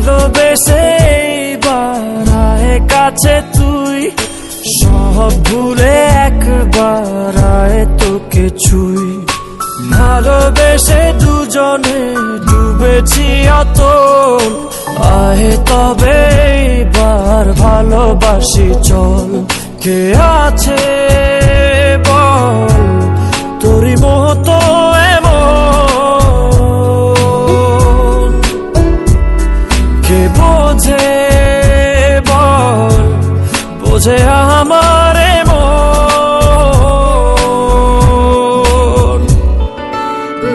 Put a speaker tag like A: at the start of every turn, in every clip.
A: ভালোবেসে বাড়ায় কাছে তুই, সব ভুলে একবার আয় তোকে ছুই। ভালোবেসে দুজনে ডুবেছি অতল, আয় তবে এবার ভালোবাসি চল। কে আছে বল তোরই মতো এমন, কে বোঝে বল বোঝে আমার মন।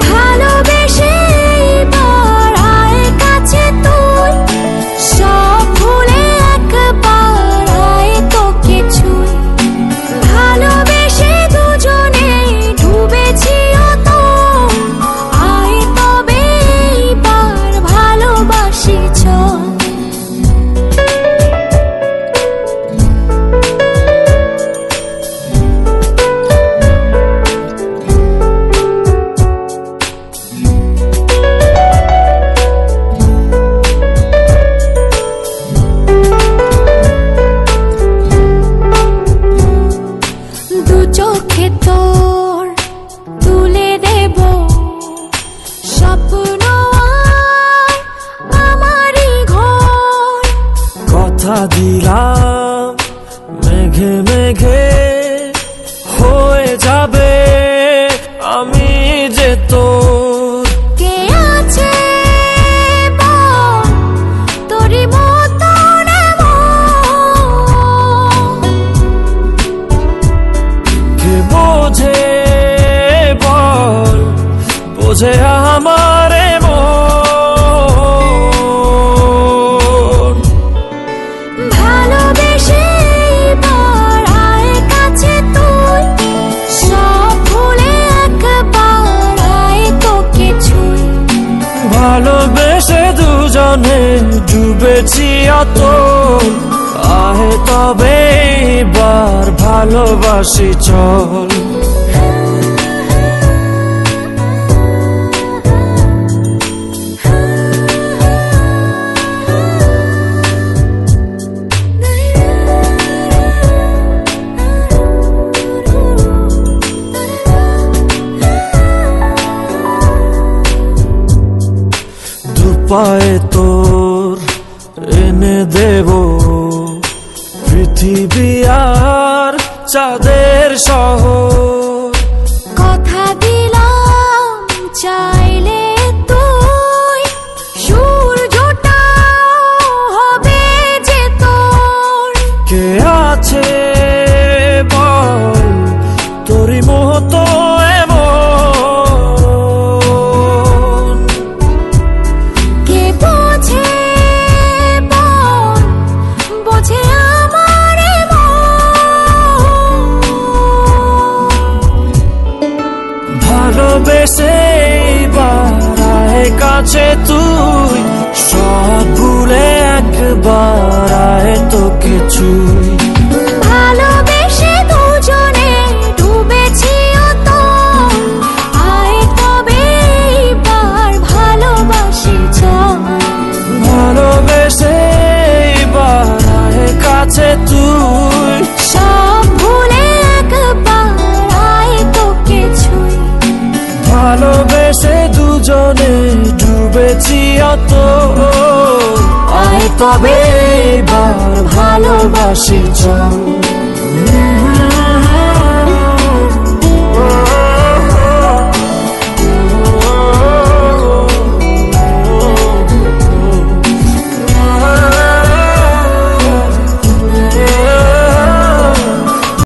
B: ভালোবেসে বাড়ায় কাছে তুই, সব ভুলে একবার আয় তোকে ছুই। ভালোবেসে দুজনে ডুবেছি অতল, আয় তবে এবার ভালোবাসি চল। দু চোখে তোর তুলে দেব স্বপ্ন আর আমারই ঘর।
A: কথা দিলাম মেঘে মেঘে হয়ে যাবে আমি যে তোর।
B: কে আছে বল তোরই মতন এমন,
A: কে বোঝে বল বোঝে আমার মন।
B: ভালোবেসে বাড়ায় কাছে তুই, সব ভুলে একবার আয় তোকে ছুই।
A: ভালোবেসে দুজনে ডুবেছি অতল, আয় তবে এবার ভালোবাসি চল। দুপায়ে তোর এনে দেব পৃথিবী আর চাঁদের শহর।
B: কথা দিলাম চাইলে তুই সূর্যটা হবে যে তোর।
A: কে আছে বল তোরই মতো এমন,
B: কে বোঝে বল বোঝে আমার মন।
A: ভালোবেসে বাড়ায় কাছে তুই, সব ভুলে একবার আয় তোকে ছুই।
B: ভালোবেসে দুজনে ডুবেছি অতল, আয় তবে এবার ভালোবাসি চল।
A: ভালোবেসে বাড়ায় কাছে তুই,
B: সব ভুলে একবার আয় তোকে ছুই।
A: ভালোবেসে দুজনে ডুবেছি অতল, আয় তবে এবার ভালোবাসি চল।